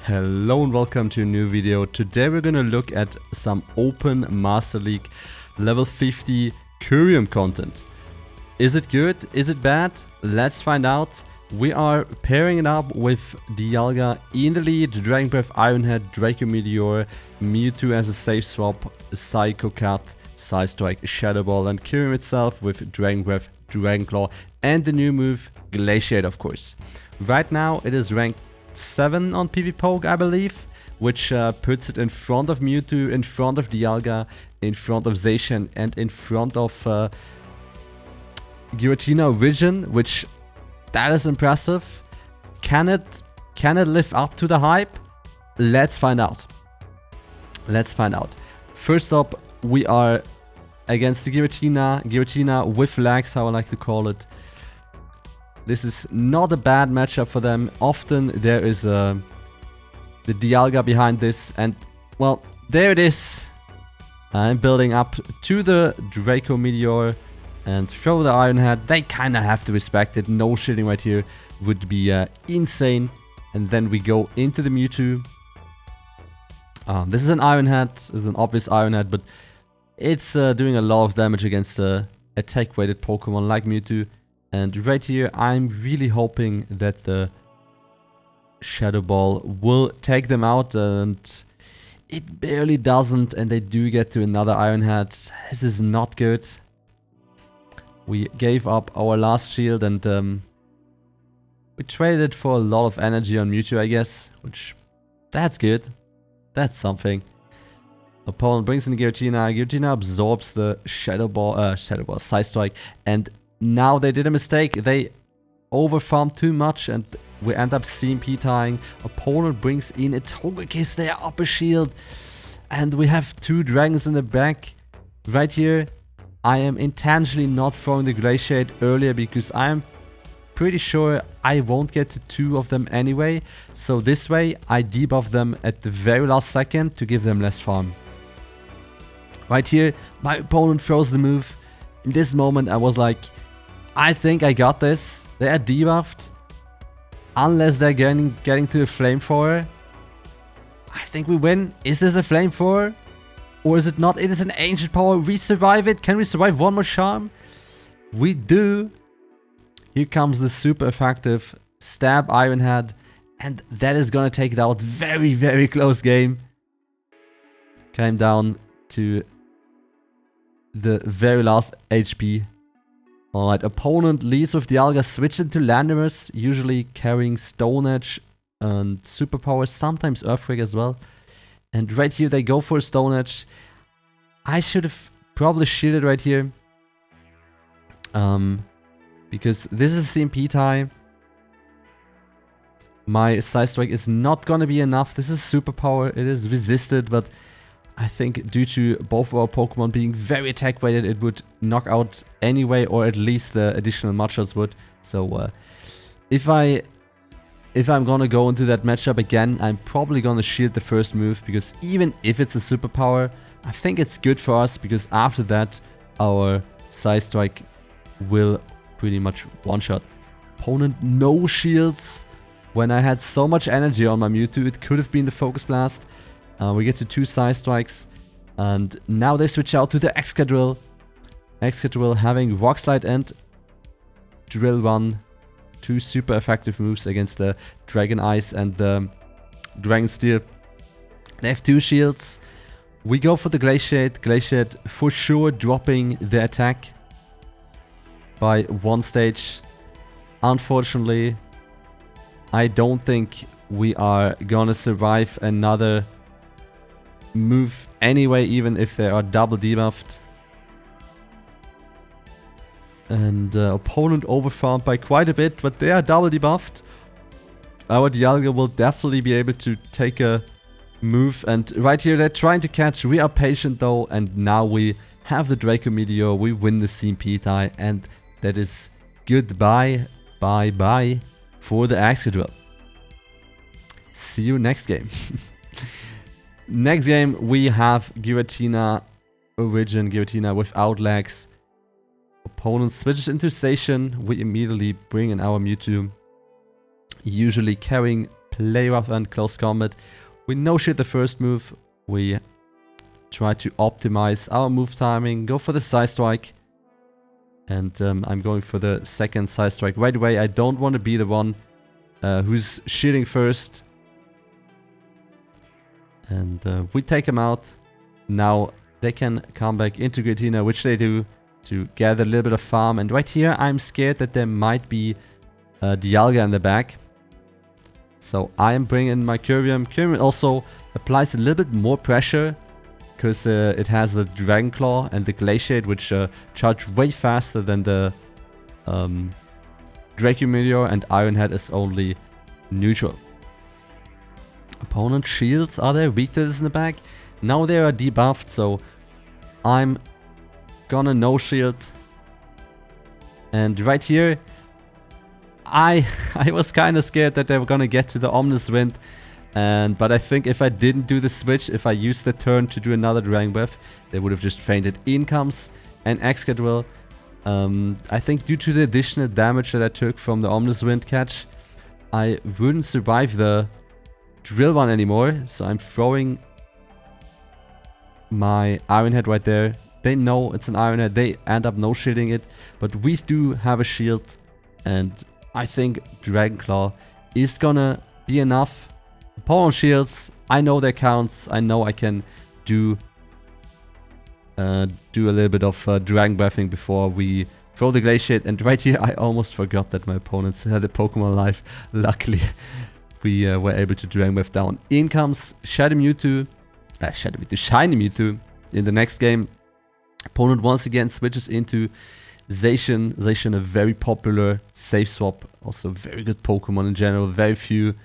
Hello and welcome to a new video. Today we're gonna look at some Open Master League level 50 Kyurem content. Is it good? Is it bad? Let's find out. We are pairing it up with Dialga in the lead, Dragon Breath, Ironhead, Draco Meteor, Mewtwo as a safe swap, Psycho Cut, Side Strike, Shadow Ball, and Kyurem itself with Dragon Breath, Dragon Claw, and the new move GLACIATE, of course. Right now it is ranked 7 on PvPoke, I believe, which puts it in front of Mewtwo, in front of Dialga, in front of Zacian, and in front of Giratina Vision, which that is impressive. Can it live up to the hype? Let's find out. Let's find out. First up, we are against the Giratina with lags, how I like to call it. This is not a bad matchup for them. Often there is the Dialga behind this, and well, there it is. I'm building up to the Draco Meteor and throw the Ironhead. They kind of have to respect it. No shitting right here would be insane. And then we go into the Mewtwo. This is an Ironhead. This is an obvious Ironhead, but it's doing a lot of damage against attack-weighted Pokemon like Mewtwo. And right here, I'm really hoping that the Shadow Ball will take them out, and it barely doesn't, and they do get to another Ironhead. This is not good. We gave up our last shield, and we traded it for a lot of energy on Mewtwo, I guess, which, that's good. That's something. Opponent brings in Giratina. Giratina absorbs the Shadow Ball, Side Strike, and now they did a mistake. They overfarmed too much and we end up CMP tying. Opponent brings in a Togekiss, their upper shield. And we have 2 dragons in the back. Right here, I am intentionally not throwing the Glaciate earlier because I'm pretty sure I won't get to 2 of them anyway. So this way, I debuff them at the very last second to give them less farm. Right here, my opponent throws the move. In this moment, I was like, I think I got this. They are debuffed. Unless they're getting to a Flamethrower. I think we win. Is this a Flamethrower? Or is it not? It is an Ancient Power. We survive it. Can we survive one more Charm? We do. Here comes the super effective Stab Ironhead. And that is gonna take it out. Very, very close game. Came down to the very last HP. Alright, opponent leads with Dialga, switch into Landorus, usually carrying Stone Edge and Superpower, sometimes Earthquake as well. And right here they go for Stone Edge. I should have probably shielded right here. Because this is a CMP tie. My Side Strike is not gonna be enough. This is Superpower, it is resisted, but I think due to both our Pokemon being very attack weighted, it would knock out anyway, or at least the additional Machos would. So if I'm gonna go into that matchup again, I'm probably gonna shield the first move, because even if it's a superpower, I think it's good for us, because after that our Side Strike will pretty much one-shot. Opponent no shields. When I had so much energy on my Mewtwo, it could have been the Focus Blast. We get to 2 Side Strikes, and now they switch out to the Excadrill. Excadrill having Rock Slide and Drill Run, 2 super effective moves against the Dragon Ice and the Dragon Steel. They have 2 shields. We go for the Glaciate. Glaciate for sure dropping the attack by 1 stage. Unfortunately, I don't think we are gonna survive another move anyway, even if they are double debuffed. And opponent overfarmed by quite a bit, but they are double debuffed. Our Dialga will definitely be able to take a move, and right here they're trying to catch. We are patient though, and now we have the Draco Meteor. We win the CMP tie, and that is goodbye, bye-bye for the Excadrill. See you next game. Next game, we have Giratina, Origin Giratina without lags. Opponent switches into Zacian. We immediately bring in our Mewtwo. Usually carrying play rough and close combat. We no-shit the first move. We try to optimize our move timing, go for the side strike. And I'm going for the second side strike right away. I don't want to be the one who's shielding first. And we take him out. Now they can come back into Giratina, which they do, to gather a little bit of farm. And right here, I'm scared that there might be Dialga in the back. So I am bringing in my Kyurem. Kyurem also applies a little bit more pressure, because it has the Dragon Claw and the Glaciate, which charge way faster than the Draco Meteor, and Iron Head is only neutral. Opponent shields, are they weak to this in the back? Now they are debuffed, so I'm gonna no shield. And right here, I was kind of scared that they were gonna get to the Omnis Wind. But I think if I didn't do the switch, if I used the turn to do another Dragon Breath, they would have just fainted. In comes an Excadrill. I think due to the additional damage that I took from the Omnis Wind catch, I wouldn't survive the Drill one anymore. So I'm throwing my Iron Head right there. They know it's an Iron Head. They end up no shielding it. But we do have a shield. And I think Dragon Claw is gonna be enough. Opponent shields, I know their counts. I know I can do a little bit of Dragon Breathing before we throw the Glaciate. And right here, I almost forgot that my opponents had a Pokemon alive. Luckily, we were able to Dragon Breath down. In comes Shiny Mewtwo in the next game. Opponent once again switches into Zacian. Zacian, a very popular safe swap. Also very good Pokemon in general. Very few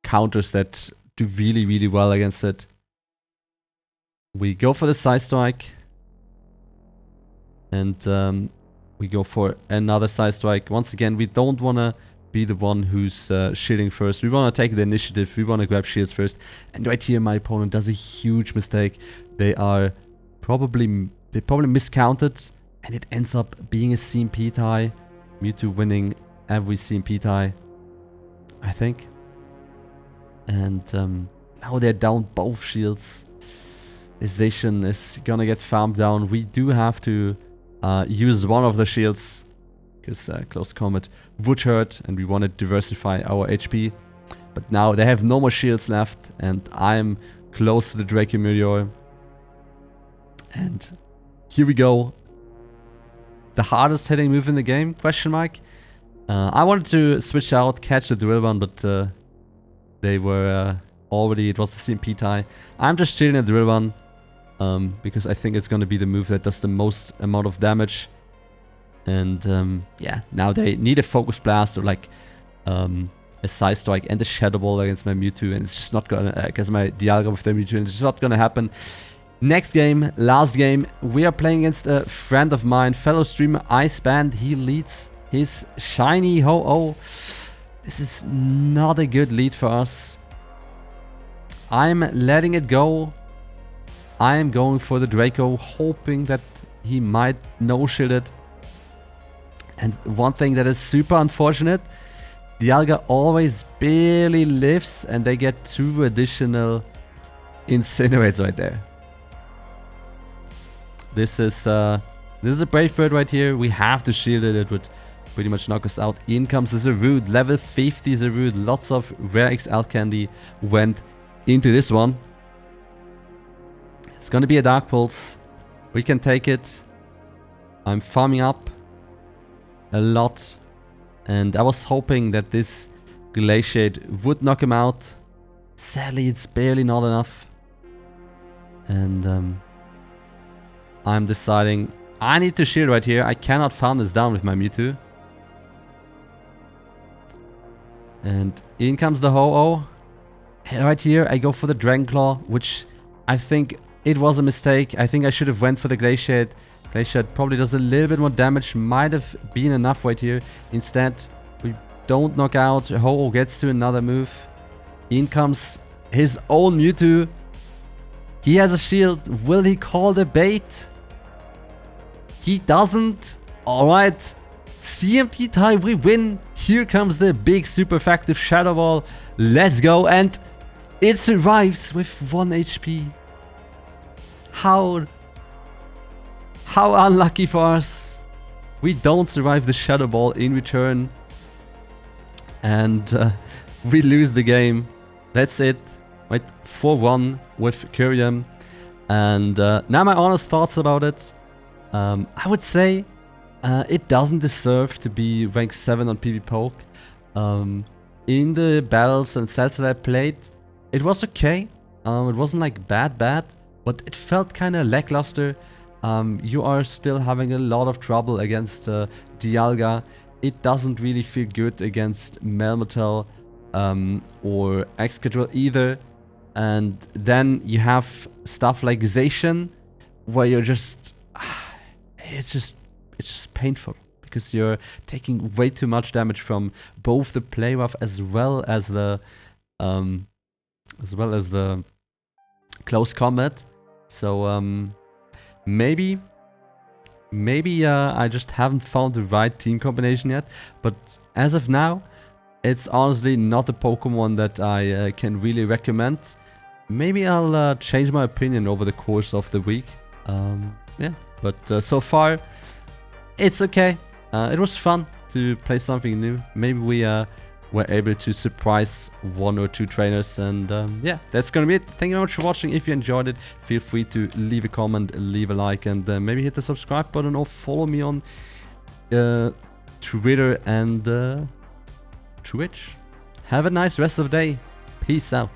counters that do really, really well against it. We go for the side strike. And we go for another side strike. Once again, we don't want to be the one who's shielding first. We want to take the initiative. We want to grab shields first. And right here, my opponent does a huge mistake. They probably miscounted. And it ends up being a CMP tie. Mewtwo winning every CMP tie, I think. And now they're down both shields. Zacian is gonna get farmed down. We do have to use one of the shields, because close combat would hurt, and we want to diversify our HP. But now they have no more shields left, and I'm close to the Draco Meteor. And here we go. The hardest hitting move in the game, question mark. I wanted to switch out, catch the Drill one, but they were already, it was the CMP tie. I'm just shielding the Drill one, because I think it's going to be the move that does the most amount of damage. And yeah, now they need a Focus Blast or like a Side Strike and a Shadow Ball against my Mewtwo, and it's just not going to, against my Dialga with the Mewtwo, and it's just not going to happen. Next game, last game, we are playing against a friend of mine, fellow streamer Iceband. He leads his shiny Ho-Oh. This is not a good lead for us. I'm letting it go. I am going for the Draco, hoping that he might no-shield it. And one thing that is super unfortunate, Dialga always barely lives, and they get 2 additional Incinerates right there. This is a Brave Bird right here. We have to shield it. It would pretty much knock us out. In comes the Zarude. Level 50 Zarude. Lots of rare XL candy went into this one. It's gonna be a Dark Pulse. We can take it. I'm farming up a lot. And I was hoping that this Glaciate would knock him out. Sadly, it's barely not enough. And I'm deciding I need to shield right here. I cannot farm this down with my Mewtwo. And in comes the Ho-Oh. And right here I go for the Dragon Claw, which I think it was a mistake. I think I should have went for the Glaciate. Glaciate probably does a little bit more damage. Might have been enough right here. Instead, we don't knock out. Ho-Oh gets to another move. In comes his own Mewtwo. He has a shield. Will he call the bait? He doesn't. Alright. CMP tie, we win. Here comes the big super effective Shadow Ball. Let's go, and it survives with 1 HP. How unlucky for us. We don't survive the Shadow Ball in return. And we lose the game. That's it. Right, 4-1 with Kyurem. And now my honest thoughts about it. I would say it doesn't deserve to be rank 7 on PB Poke. In the battles and sets that I played, it was okay. It wasn't like bad, but it felt kind of lackluster. You are still having a lot of trouble against Dialga. It doesn't really feel good against Melmetal or Excadrill either. And then you have stuff like Zacian, where you're just... it's just painful. Because you're taking way too much damage from both the play rough as well as the close combat. So maybe I just haven't found the right team combination yet. But as of now, it's honestly not a Pokemon that I can really recommend. Maybe I'll change my opinion over the course of the week. Yeah, but so far, it's okay. It was fun to play something new. Maybe we were able to surprise 1 or 2 trainers. And yeah, that's gonna be it. Thank you very much for watching. If you enjoyed it, feel free to leave a comment, leave a like, and maybe hit the subscribe button or follow me on Twitter and Twitch. Have a nice rest of the day. Peace out.